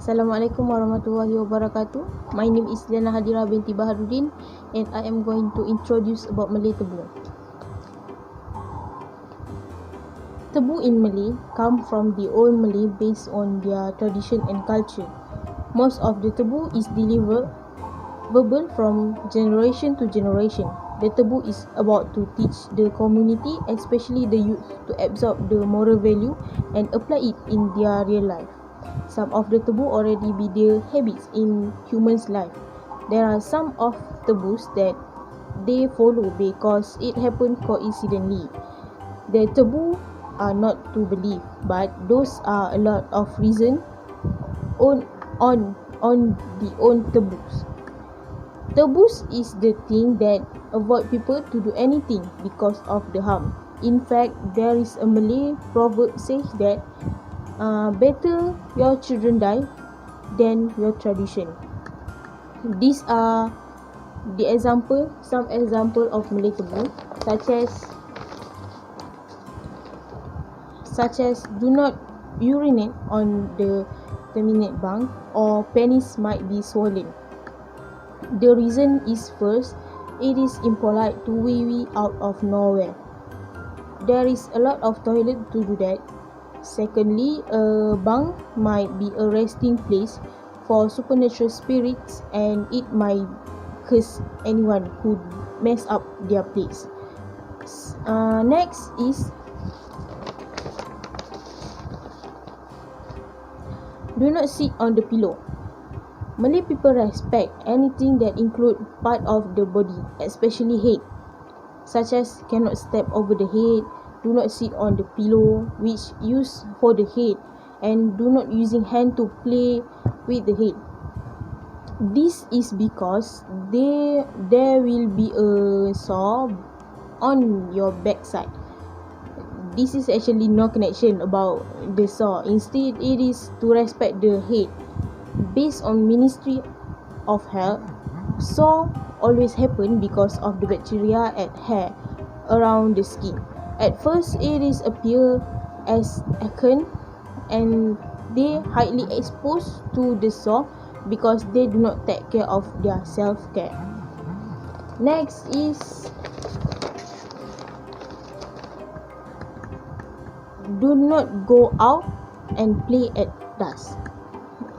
Assalamualaikum warahmatullahi wabarakatuh. My name is Liana Hadira binti Baharudin and I am going to introduce about Malay taboo. Taboo in Malay come from the old Malay based on their tradition and culture. Most of the taboo is delivered verbal from generation to generation. The taboo is about to teach the community, especially the youth, to absorb the moral value and apply it in their real life. Some of the taboo already be the habits in humans' life. There are some of taboos that they follow because it happened coincidentally. The taboo are not to believe, but those are a lot of reason on the own taboos. Taboos is the thing that avoid people to do anything because of the harm. In fact, there is a Malay proverb says that better your children die than your tradition. These are some example of Malay taboo, such as do not urinate on the terminate bunk or penis might be swollen. The reason is first, it is impolite to wee out of nowhere. There is a lot of toilet to do that. Secondly, a bunk might be a resting place for supernatural spirits and it might curse anyone who mess up their place. Next is do not sit on the pillow. Malay people respect anything that include part of the body, especially head, such as cannot step over the head, do not sit on the pillow which used for the head, and do not using hand to play with the head. This is because there will be a sore on your backside. This is actually no connection about the sore. Instead, it is to respect the head. Based on Ministry of Health, sore always happen because of the bacteria at hair around the skin. At first, it is appear as acne and they highly exposed to the sore because they do not take care of their self-care. Next is do not go out and play at dusk.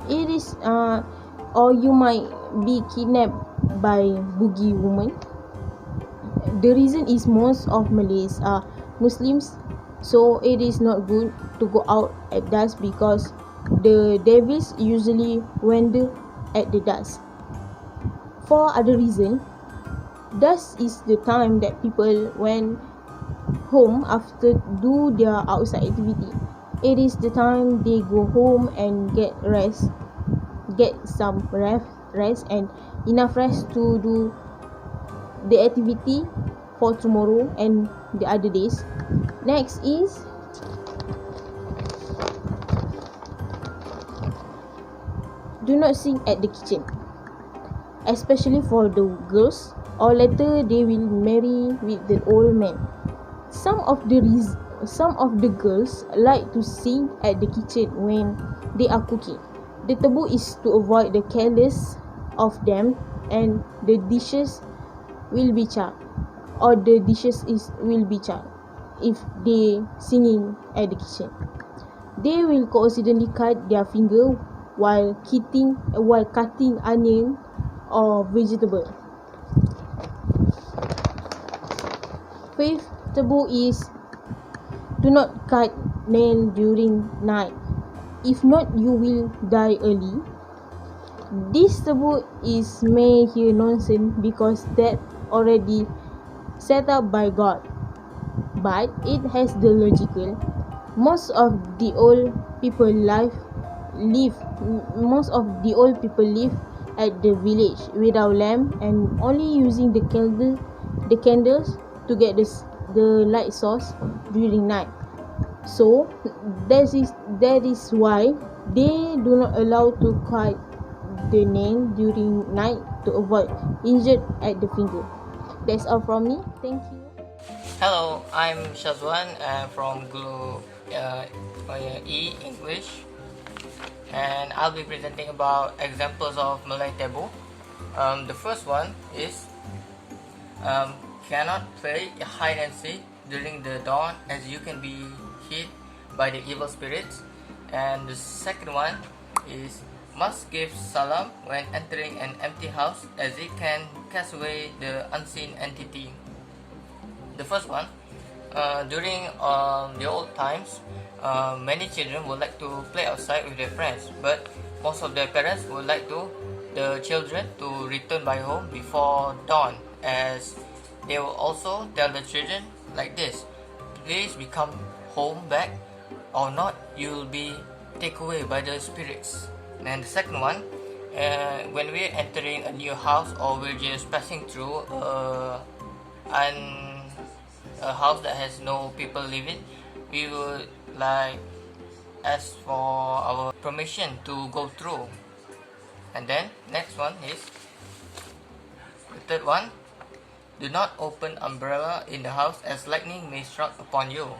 It is or you might be kidnapped by boogie woman. The reason is most of Malays are Muslims, so it is not good to go out at dusk because the devils usually wander at the dusk. For other reason, dusk is the time that people went home after do their outside activity. It is the time they go home and get some rest and enough rest to do the activity for tomorrow and the other days. Next is do not sing at the kitchen, especially for the girls, or later they will marry with the old man. Some of the girls like to sing at the kitchen when they are cooking. The taboo is to avoid the careless of them and the dishes will be charred will be charred if they singing at the kitchen. They will coincidentally cut their finger while cutting onion or vegetable. Fifth taboo is do not cut nail during night. If not, you will die early. This taboo is may hear nonsense because that already set up by God, but it has the logical. Most of the old people live at the village without lamp and only using the candles to get the light source during night. So that is why they do not allow to cut the nail during night to avoid injured at the finger. That's all from me. Thank you. Hello, I'm Shazwan from Guru E English. and I'll be presenting about examples of Malay taboo. The first one is cannot play hide and seek during the dawn as you can be hit by the evil spirits. And the second one is must give salam when entering an empty house as it can cast away the unseen entity. The first one, during the old times, many children would like to play outside with their friends, but most of their parents would like the children to return by home before dawn, as they will also tell the children like this: please become home back, or not you'll be taken away by the spirits. And the second one, when we're entering a new house or we're just passing through a house that has no people living, we would like ask for our permission to go through. And then next one is the third one: do not open umbrella in the house as lightning may strike upon you.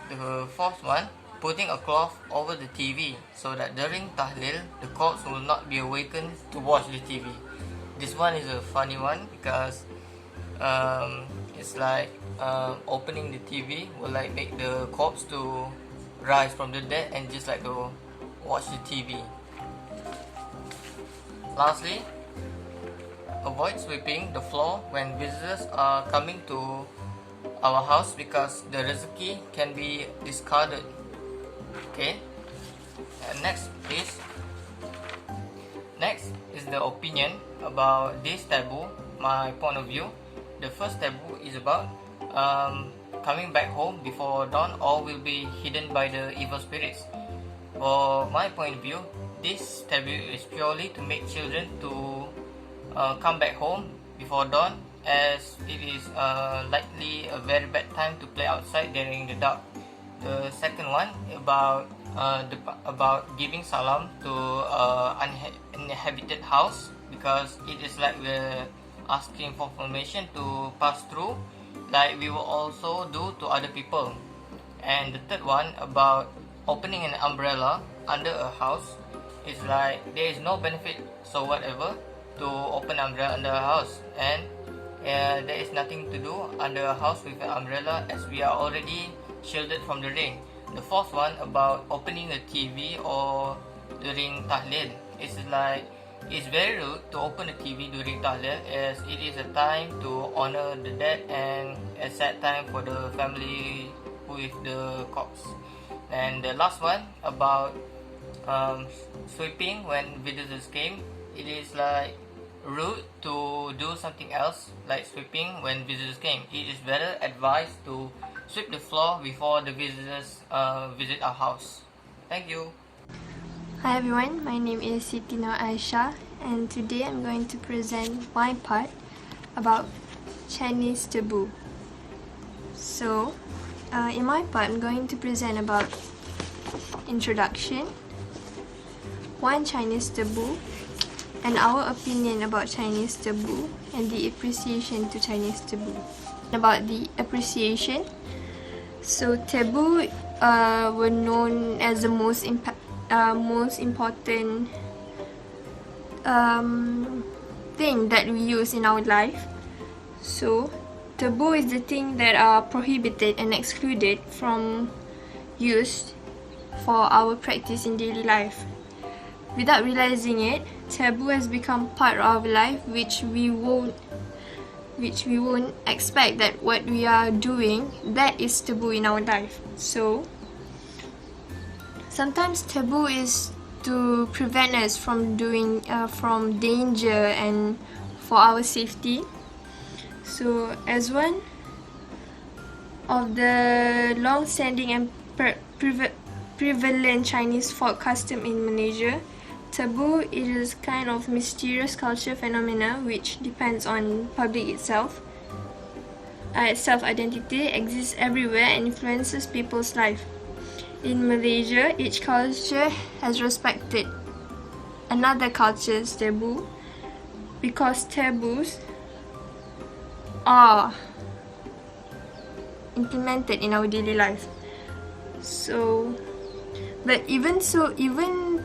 The fourth one: putting a cloth over the TV so that during tahlil the corpse will not be awakened to watch the TV. This one is a funny one because it's like opening the TV will like make the corpse to rise from the dead and just like to watch the TV. Lastly, avoid sweeping the floor when visitors are coming to our house because the rezeki can be discarded. Okay, and next is the opinion about this taboo, my point of view. The first taboo is about coming back home before dawn or will be hidden by the evil spirits. For my point of view, this taboo is purely to make children to come back home before dawn, as it is likely a very bad time to play outside during the dark. The second one about giving salam to uninhabited house because it is like we're asking for permission to pass through, like we will also do to other people. And the third one about opening an umbrella under a house is like there is no benefit so whatever to open umbrella under a house, and there is nothing to do under a house with an umbrella as we are already shielded from the rain. The fourth one about opening the TV or during tahlil is like it's very rude to open the TV during tahlil as it is a time to honor the dead and a sad time for the family with the corpse. And the last one about sweeping when visitors came, it is like rude to do something else like sweeping when visitors came. It is better advised to sweep the floor before the visitors visit our house. Thank you. Hi everyone, my name is Siti Nur Aisha and today I'm going to present my part about Chinese taboo. So, in my part I'm going to present about introduction, one Chinese taboo, and our opinion about Chinese taboo and the appreciation to Chinese taboo. About the appreciation, so taboo were known as the most important thing that we use in our life. So taboo is the thing that are prohibited and excluded from use for our practice in daily life. Without realizing it, taboo has become part of our life which we won't expect that what we are doing, that is taboo in our life. So sometimes taboo is to prevent us from doing from danger and for our safety. So as one of the long-standing and prevalent Chinese folk custom in Malaysia, taboo is kind of mysterious culture phenomena which depends on public itself. Its self-identity exists everywhere and influences people's life. In Malaysia, each culture has respected another culture's taboo because taboos are implemented in our daily life. So, but even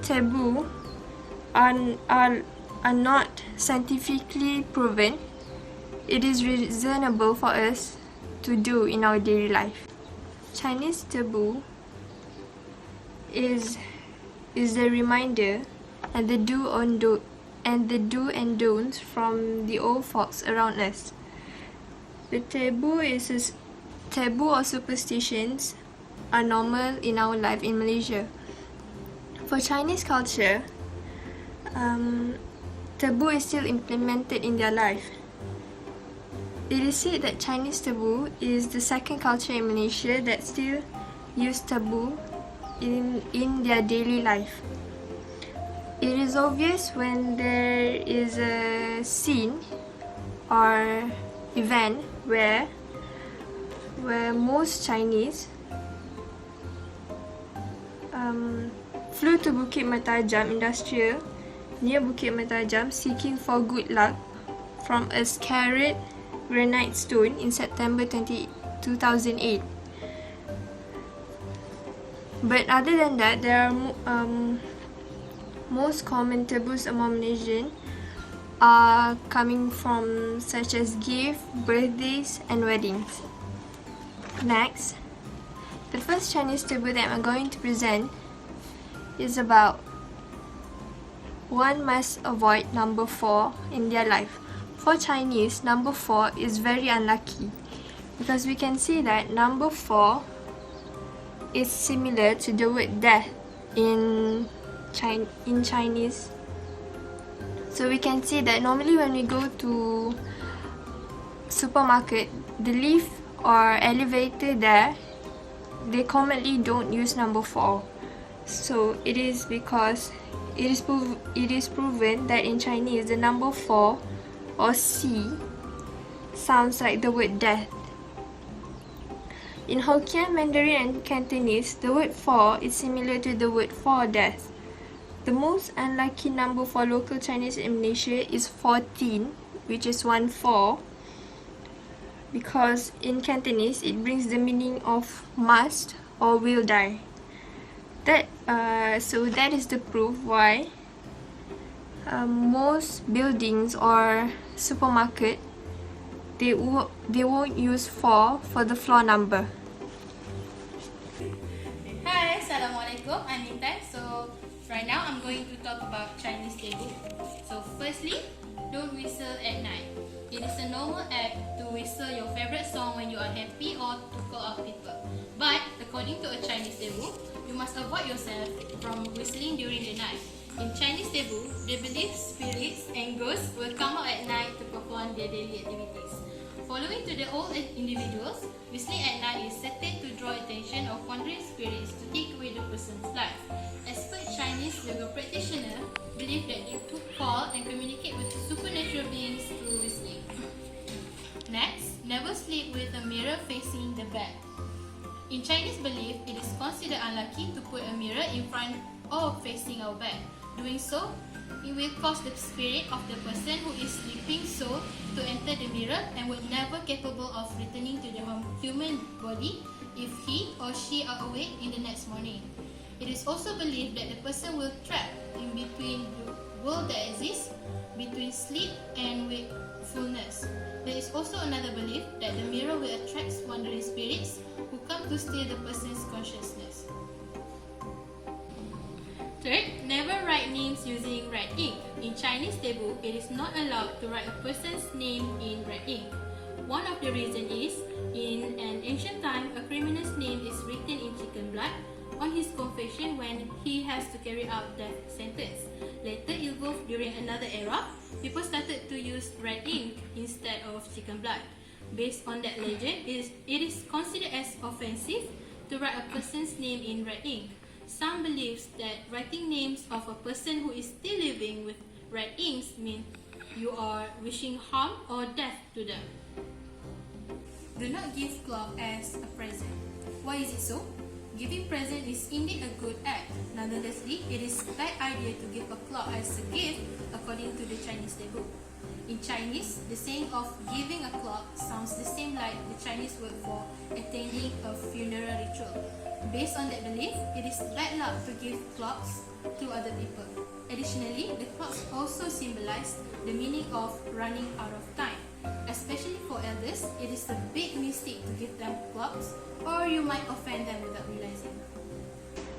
taboo are, are, are not scientifically proven, it is reasonable for us to do in our daily life. Chinese taboo is a reminder and the do and don'ts from the old folks around us. The taboo or superstitions are normal in our life in Malaysia. For Chinese culture, taboo is still implemented in their life. It is said that Chinese taboo is the second culture in Malaysia that still use taboo in their daily life. It is obvious when there is a scene or event where most Chinese flew to Bukit Mertajam Industrial near Bukit Mertajam seeking for good luck from a scarred granite stone in September 2008. But other than that, there are most common taboos among Malaysians are coming from such as gifts, birthdays, and weddings. Next, the first Chinese taboo that I'm going to present is about one must avoid number 4 in their life. For Chinese, number 4 is very unlucky because we can see that number 4 is similar to the word death in Chinese. So we can see that normally when we go to supermarket, the lift or elevator there, they commonly don't use number 4. So it is because it is proven that in Chinese the number 4 or C sounds like the word death. In Hokkien, Mandarin and Cantonese, the word 4 is similar to the word for death. The most unlucky number for local Chinese in Malaysia is 14, which is 1-4, because in Cantonese it brings the meaning of must or will die. So that is the proof why most buildings or supermarket they won't use 4 for the floor number. Hi, Assalamualaikum. I'm Intan. So right now I'm going to talk about Chinese taboo. So firstly, don't whistle at night. It is a normal act to whistle your favorite song when you are happy or to call out people. But according to a Chinese taboo, you must avoid yourself from whistling during the night. In Chinese taboo, they believe spirits and ghosts will come out at night to perform their daily activities. Following to the old individuals, whistling at night is said to draw attention of wandering spirits to take away the person's life. Expert Chinese yoga practitioners believe that they could call and communicate with supernatural beings through whistling. Next, never sleep with a mirror facing the bed. In Chinese belief, it is considered unlucky to put a mirror in front or facing our bed. Doing so, it will cause the spirit of the person who is sleeping soul to enter the mirror and would never capable of returning to the human body if he or she are awake in the next morning. It is also believed that the person will trap in between the world that exists, between sleep and wakefulness. There is also another belief that the mirror will attract wandering spirits who come to steal the person's consciousness. Third, never write names using red ink. In Chinese taboo, it is not allowed to write a person's name in red ink. One of the reasons is, in an ancient time, a criminal's name is written in chicken blood on his confession when he has to carry out death sentence. Later evolved during another era, people started to use red ink instead of chicken blood. Based on that legend, it is considered as offensive to write a person's name in red ink. Some believe that writing names of a person who is still living with red inks mean you are wishing harm or death to them. Do not give clock as a present. Why is it so? Giving present is indeed a good act. Nonetheless, it is a bad idea to give a clock as a gift according to the Chinese taboo. In Chinese, the saying of giving a clock sounds the same like the Chinese word for attending a funeral ritual. Based on that belief, it is bad luck to give clocks to other people. Additionally, the clocks also symbolize the meaning of running out of time. Especially for elders, it is a big mistake to give them clocks, or you might offend them without realizing.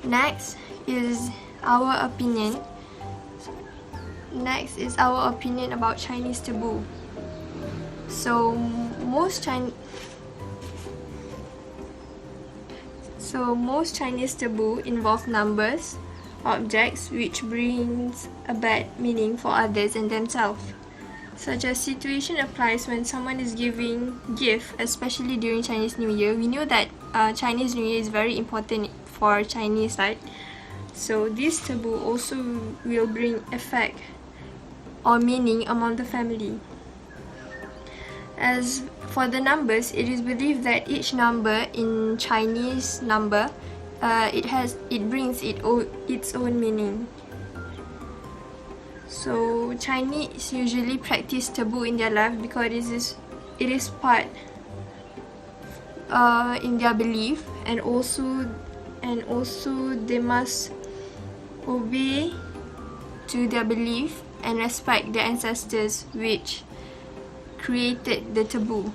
Next is our opinion. Next is our opinion about Chinese taboo. So most Chinese taboo involve numbers, objects which brings a bad meaning for others and themselves. Such a situation applies when someone is giving gift, especially during Chinese New Year. We know that Chinese New Year is very important for Chinese, right? So this taboo also will bring effect or meaning among the family. As for the numbers, it is believed that each number in Chinese number, it brings its own meaning. So Chinese usually practice taboo in their life because it is part in their belief, and also they must obey to their belief and respect their ancestors which created the taboo.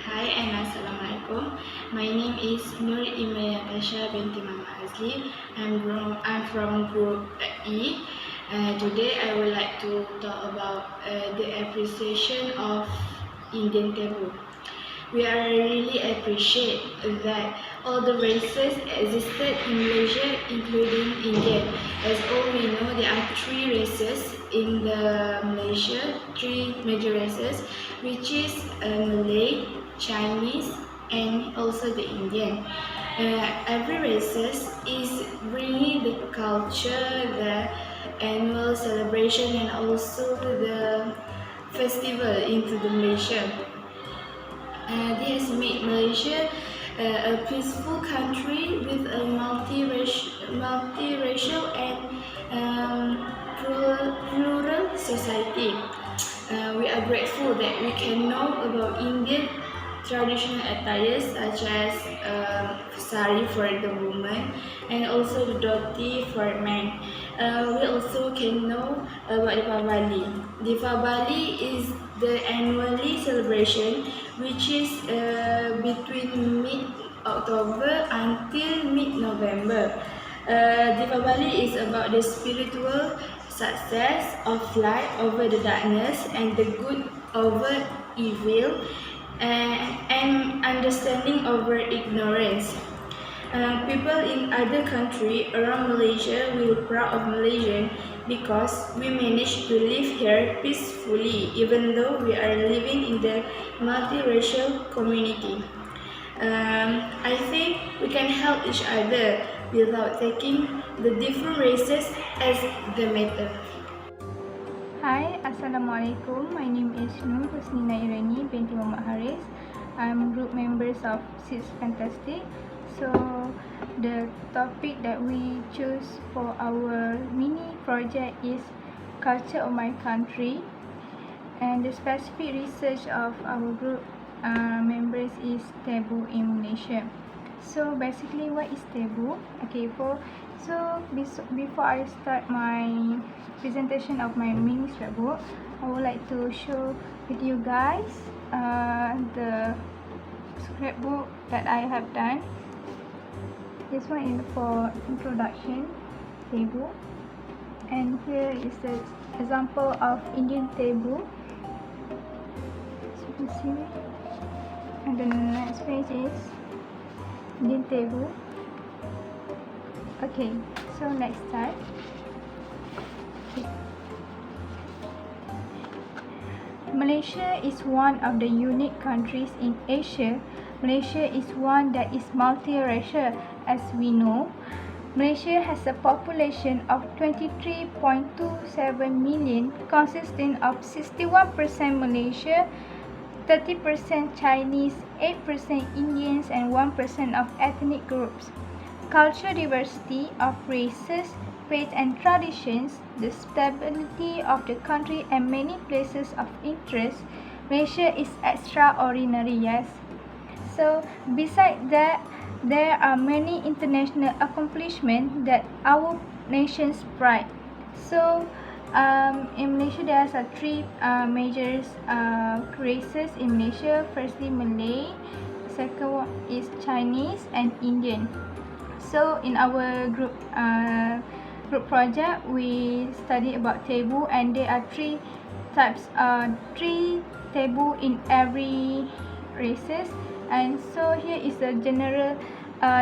Hi and Assalamualaikum. My name is Nur Imaya Tasha binti Mama Azli. I'm from Group E. Today I would like to talk about the appreciation of Indian taboo. We are really appreciate that all the races existed in Malaysia, including Indian. As all we know, there are three races in the Malaysia, three major races, which is Malay, Chinese, and also the Indian. Every races is bringing the culture, the annual celebration, and also the festival into the Malaysia. This has made Malaysia a peaceful country with a multiracial and plural society. We are grateful that we can know about Indian traditional attires such as sari for the woman and also the dhoti for men. We also can know about Deepavali. Deepavali is the annually celebration which is between mid-October until mid-November. Deepavali is about the spiritual success of light over the darkness and the good over evil, and understanding over ignorance. People in other countries around Malaysia will be proud of Malaysian because we managed to live here peacefully even though we are living in the multiracial community. I think we can help each other without taking the different races as the matter. Hi, Assalamualaikum. My name is Nur Husnina Irani binti Muhammad Haris. I'm group members of Six Fantastic. So the topic that we choose for our mini project is culture of my country, and the specific research of our group members is taboo in Malaysia. So basically, what is taboo? Okay, before I start my presentation of my mini scrapbook, I would like to show with you guys the scrapbook that I have done. This one is for introduction taboo, and here is the example of Indian taboo. So you can see, and the next page is Indian taboo. Okay, so let's start. Malaysia is one of the unique countries in Asia. Malaysia is one that is multiracial, as we know. Malaysia has a population of 23.27 million, consisting of 61% Malaysia, 30% Chinese, 8% Indians, and 1% of ethnic groups. Cultural diversity of races, faith and traditions, the stability of the country, and many places of interest. Malaysia is extraordinary, yes. So, besides that, there are many international accomplishments that our nation's pride. So, in Malaysia, there are three major races in Malaysia. Firstly, Malay. Second one is Chinese and Indian. So, in our group project, we study about taboo, and there are three types. Three taboo in every races. And so here is the general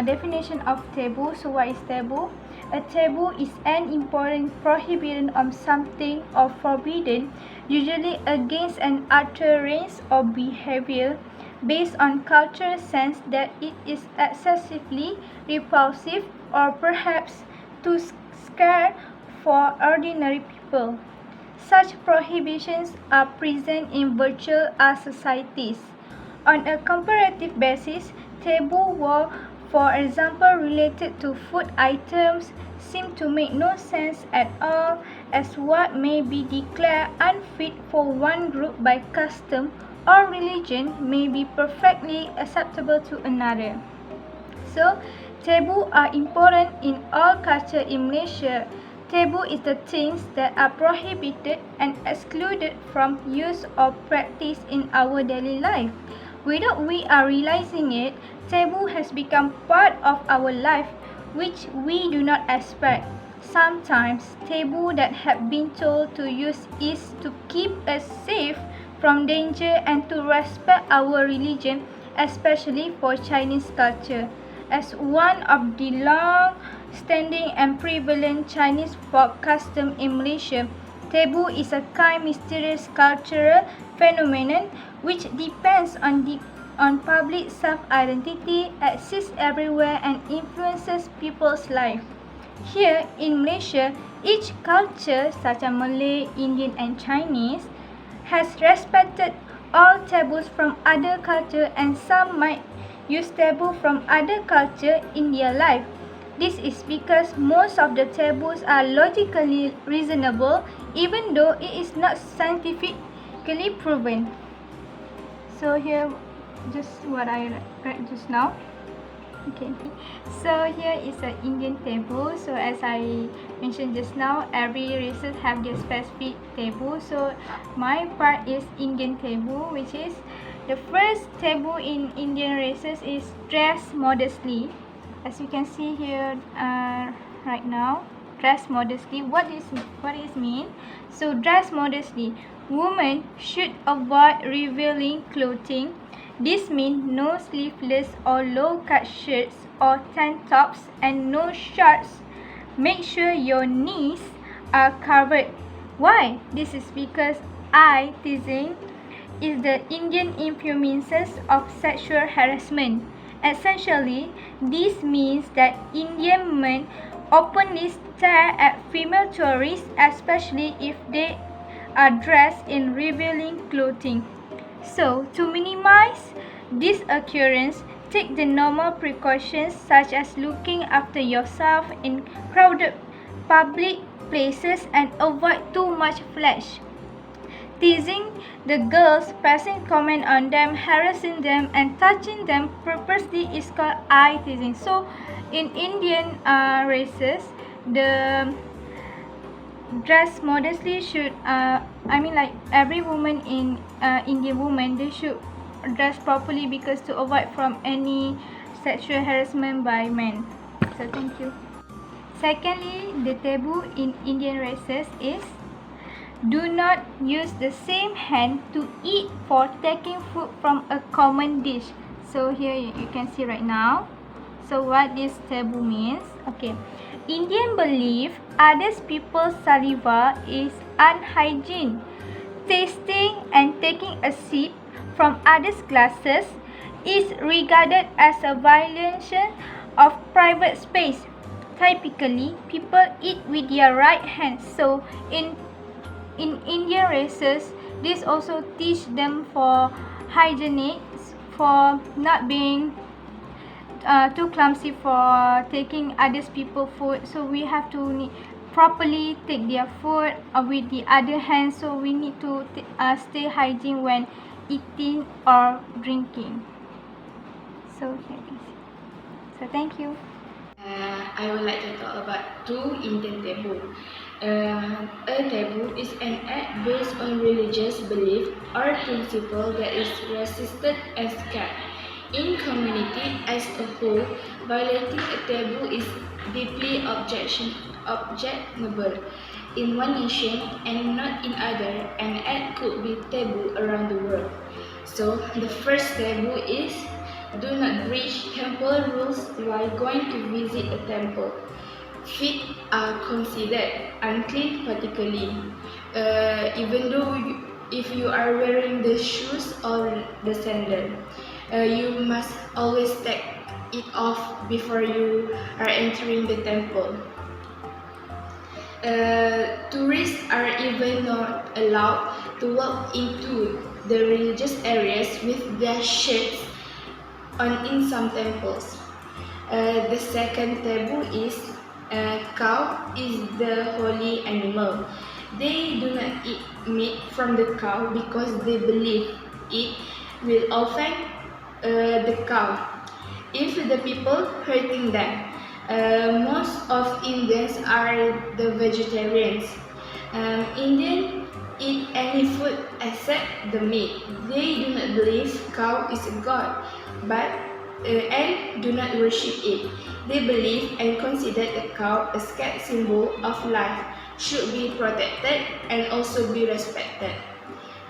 definition of taboo. So what is taboo? A taboo is an important prohibition of something or forbidden, usually against an utterance or behavior based on cultural sense that it is excessively repulsive or perhaps too scary for ordinary people. Such prohibitions are present in virtual all societies. On a comparative basis, taboo were, for example, related to food items, seem to make no sense at all, as what may be declared unfit for one group by custom or religion may be perfectly acceptable to another. So, taboo are important in all culture in Malaysia. Taboo is the things that are prohibited and excluded from use or practice in our daily life. Without we are realizing it, taboo has become part of our life, which we do not expect. Sometimes, taboo that have been told to use is to keep us safe from danger and to respect our religion, especially for Chinese culture. As one of the long-standing and prevalent Chinese folk custom in Malaysia, taboo is a kind mysterious cultural phenomenon which depends on public self-identity, exists everywhere and influences people's life. Here in Malaysia, each culture such as Malay, Indian and Chinese has respected all taboos from other culture, and some might use taboo from other culture in their life. This is because most of the taboos are logically reasonable even though it is not scientifically proven. So here just what I read just now. Okay, so here is an Indian taboo. So as I mentioned just now, every races have their specific taboo. So my part is Indian taboo, which is the first taboo in Indian races is dress modestly. As you can see here right now, dress modestly. What is mean? So dress modestly. Women should avoid revealing clothing. This means no sleeveless or low-cut shirts or tank tops and no shorts. Make sure your knees are covered. Why? This is because eye teasing is the Indian influences of sexual harassment. Essentially, this means that Indian men openly stare at female tourists, especially if they are dressed in revealing clothing. So, to minimize this occurrence, take the normal precautions such as looking after yourself in crowded public places and avoid too much flash. Teasing the girls, passing comment on them, harassing them and touching them purposely is called eye teasing. So, in Indian races, the dress modestly should like every woman in Indian woman, they should dress properly because to avoid from any sexual harassment by men. So thank you. Secondly, the taboo in Indian races is do not use the same hand to eat for taking food from a common dish. So here you can see right now. So what this taboo means? Okay. Indian belief others people's saliva is unhygiene. Tasting and taking a sip from others' glasses is regarded as a violation of private space. Typically, people eat with their right hand. So in Indian races, this also teach them for hygienic, for not being too clumsy for taking others people's food. So we have to properly take their food with the other hand. So we need to stay hygiene when eating or drinking. So here you can see. So thank you. I would like to talk about two Indian taboo. A taboo is an act based on religious belief or principle that is resisted and scared. In community as a whole, violating a taboo is deeply objectionable. In one nation and not in other, an act could be taboo around the world. So the first taboo is do not breach temple rules while going to visit a temple. Feet are considered unclean particularly, even though if you are wearing the shoes or the sandal. You must always take it off before you are entering the temple. Tourists are even not allowed to walk into the religious areas with their shirts on in some temples. The second taboo is cow is the holy animal. They do not eat meat from the cow because they believe it will offend the cow if the people hurting them. Most of Indians are the vegetarians. Indians eat any food except the meat. They do not believe cow is a god, but and do not worship it. They believe and consider the cow a sacred symbol of life, should be protected and also be respected.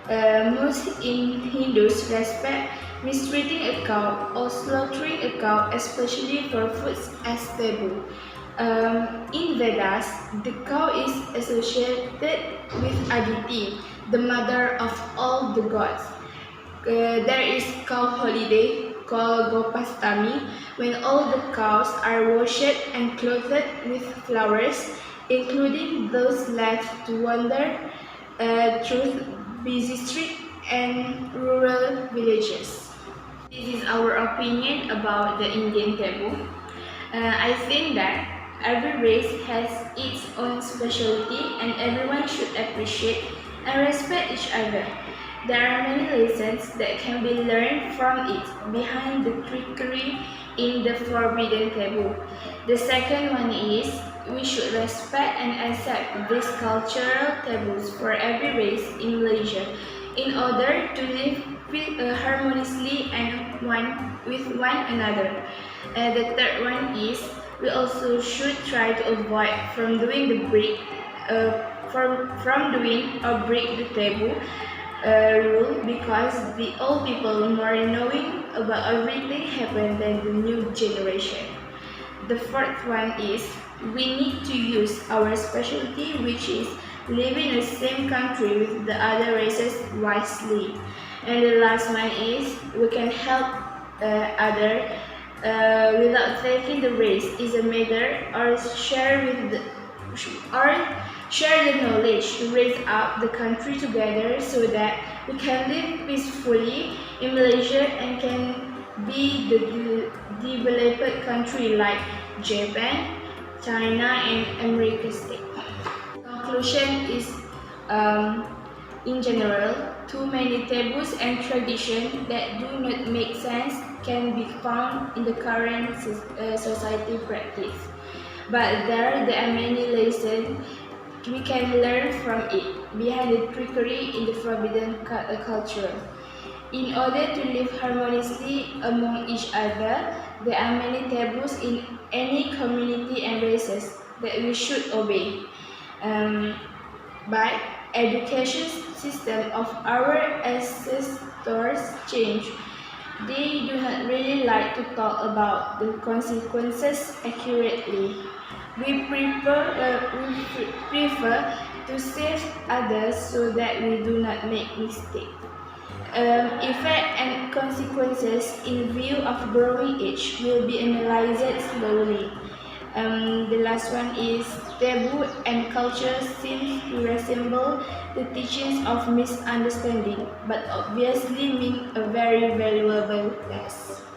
Most in Hindus respect mistreating a cow or slaughtering a cow, especially for foods as taboo. In Vedas, the cow is associated with Aditi, the mother of all the gods. There is cow holiday called Gopastami when all the cows are worshipped and clothed with flowers, including those left to wander through busy streets and rural villages. This is our opinion about the Indian taboo. I think that every race has its own specialty and everyone should appreciate and respect each other. There are many lessons that can be learned from it behind the trickery in the forbidden taboo. The second one is we should respect and accept these cultural taboos for every race in Malaysia in order to live harmoniously and with one another. The third one is we also should try to avoid from doing the break from doing or break the taboo rule because the old people more knowing about everything happened than the new generation. The fourth one is we need to use our specialty, which is living in the same country with the other races wisely. And the last one is we can help other without taking the race is a matter or share the knowledge to raise up the country together so that we can live peacefully in Malaysia and can be the developed country like Japan, China, and America state. Conclusion is, in general, too many taboos and traditions that do not make sense can be found in the current society practice. But there are many lessons we can learn from it behind the trickery in the forbidden culture. In order to live harmoniously among each other, there are many taboos in any community and races that we should obey. But education system of our ancestors change. They do not really like to talk about the consequences accurately. We prefer to save others so that we do not make mistakes. Effect and consequences in view of growing age will be analyzed slowly. The last one is taboo and culture seems to resemble the teachings of misunderstanding, but obviously mean a very valuable lesson.